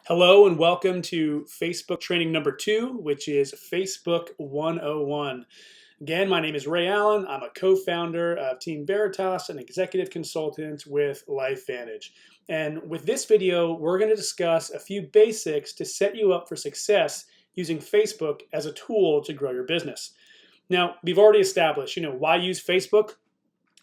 Hello and welcome to Facebook training number 2, which is Facebook 101. Again, my name is Ray Allen. I'm a co-founder of Team Veritas, an executive consultant with LifeVantage. And with this video, we're going to discuss a few basics to set you up for success using Facebook as a tool to grow your business. Now, we've already established, why use Facebook?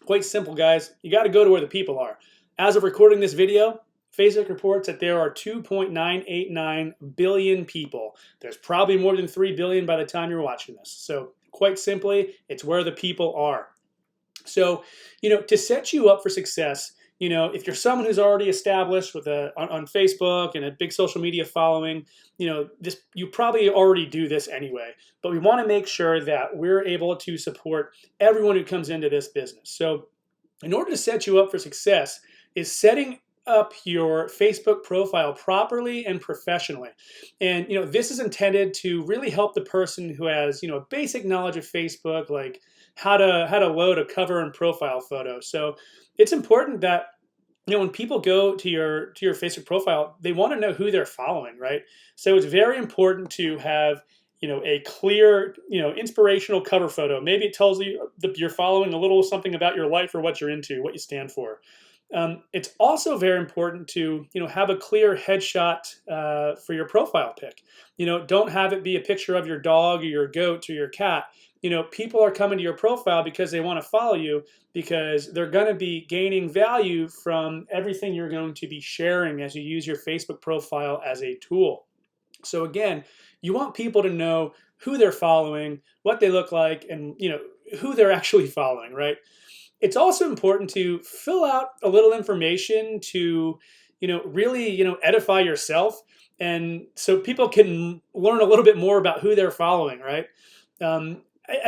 Quite simple, guys. You got to go to where the people are. As of recording this video, Facebook reports that there are 2.989 billion people. There's probably more than 3 billion by the time you're watching this. So quite simply, it's where the people are. So, to set you up for success, if you're someone who's already established with on Facebook and a big social media following, you probably already do this anyway. But we want to make sure that we're able to support everyone who comes into this business. So, in order to set you up for success, is setting up your Facebook profile properly and professionally. And this is intended to really help the person who has a basic knowledge of Facebook, like how to load a cover and profile photo. So it's important that when people go to your Facebook profile, they want to know who they're following, right? So it's very important to have a clear, inspirational cover photo. Maybe it tells you that you're following a little something about your life or what you're into, what you stand for. It's also very important to have a clear headshot for your profile pic. Don't have it be a picture of your dog or your goat or your cat. People are coming to your profile because they want to follow you, because they're going to be gaining value from everything you're going to be sharing as you use your Facebook profile as a tool. So again, you want people to know who they're following, what they look like, and who they're actually following, right? It's also important to fill out a little information to, really, edify yourself, and so people can learn a little bit more about who they're following, right? And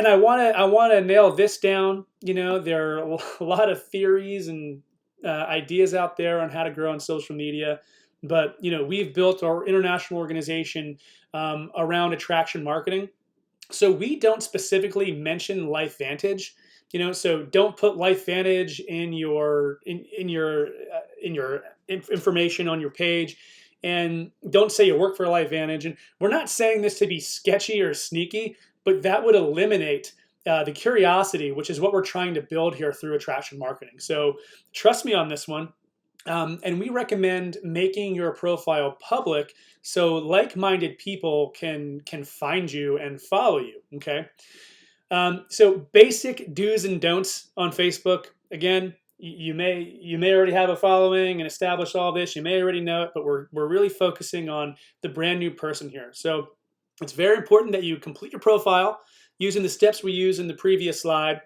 I want to nail this down. There are a lot of theories and ideas out there on how to grow on social media, but we've built our international organization around attraction marketing. So we don't specifically mention LifeVantage, so don't put LifeVantage in your information on your page, and don't say you work for LifeVantage. And we're not saying this to be sketchy or sneaky, but that would eliminate the curiosity, which is what we're trying to build here through attraction marketing. So trust me on this one. And we recommend making your profile public so like-minded people can find you and follow you. Okay. So basic do's and don'ts on Facebook. Again, you may already have a following and establish all this. You may already know it, but we're really focusing on the brand new person here. So it's very important that you complete your profile using the steps we used in the previous slide.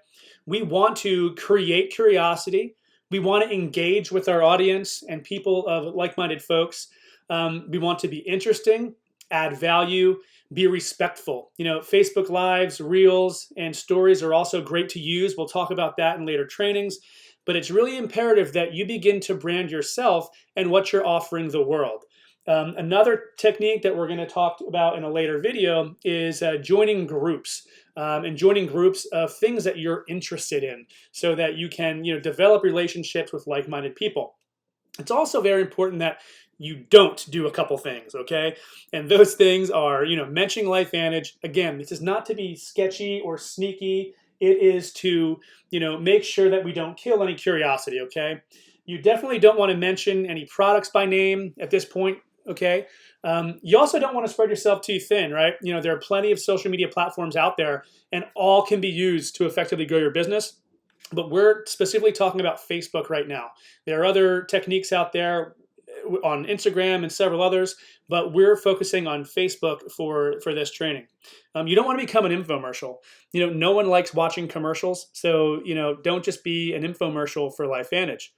We want to create curiosity. We want to engage with our audience and people of like-minded folks. We want to be interesting, add value, be respectful. Facebook Lives, Reels, and Stories are also great to use. We'll talk about that in later trainings. But it's really imperative that you begin to brand yourself and what you're offering the world. Another technique that we're going to talk about in a later video is joining groups. And joining groups of things that you're interested in, so that you can develop relationships with like-minded people. It's also very important that you don't do a couple things, okay? And those things are, mentioning LifeVantage. Again, this is not to be sketchy or sneaky. It is to, make sure that we don't kill any curiosity, okay? You definitely don't want to mention any products by name at this point, okay? You also don't want to spread yourself too thin, right? There are plenty of social media platforms out there, and all can be used to effectively grow your business. But we're specifically talking about Facebook right now. There are other techniques out there on Instagram and several others, but we're focusing on Facebook for this training. You don't want to become an infomercial. No one likes watching commercials, so don't just be an infomercial for LifeVantage.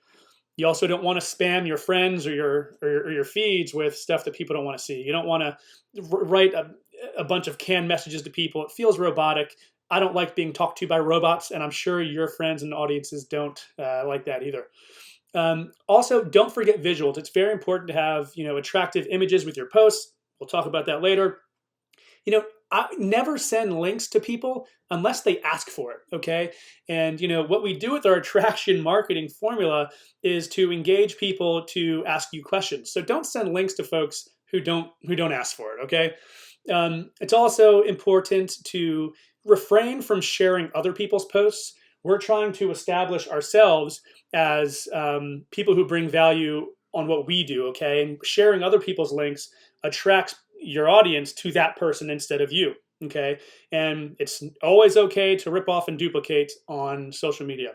You also don't want to spam your friends or your feeds with stuff that people don't want to see. You don't want to write a bunch of canned messages to people. It feels robotic. I don't like being talked to by robots, and I'm sure your friends and audiences don't like that either. Also, don't forget visuals. It's very important to have attractive images with your posts. We'll talk about that later. I never send links to people unless they ask for it, okay? And what we do with our attraction marketing formula is to engage people to ask you questions. So don't send links to folks who don't ask for it. Okay. It's also important to refrain from sharing other people's posts. We're trying to establish ourselves as people who bring value on what we do, okay? And sharing other people's links attracts your audience to that person instead of you, okay? And it's always okay to rip off and duplicate on social media.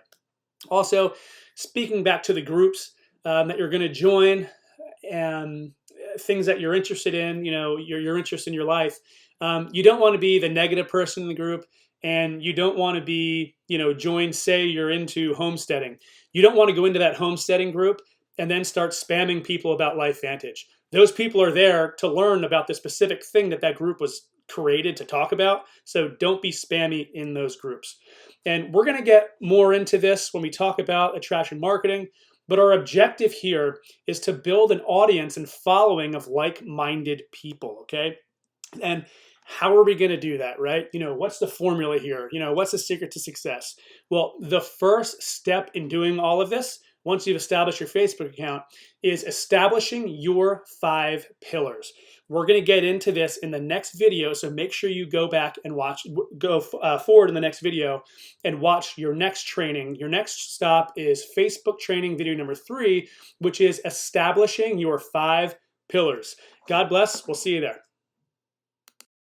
Also, speaking back to the groups that you're going to join and things that you're interested in, your interest in your life, you don't want to be the negative person in the group, and you don't want to be, join, say you're into homesteading. You don't want to go into that homesteading group and then start spamming people about LifeVantage. Those people are there to learn about the specific thing that group was created to talk about. So don't be spammy in those groups. And we're going to get more into this when we talk about attraction marketing. But our objective here is to build an audience and following of like-minded people, okay? And how are we going to do that, right? What's the formula here? What's the secret to success? Well, the first step in doing all of this, once you've established your Facebook account, is establishing your 5 pillars. We're going to get into this in the next video, so make sure you go back and go forward in the next video and watch your next training. Your next stop is Facebook training video number 3, which is establishing your 5 pillars. God bless. We'll see you there.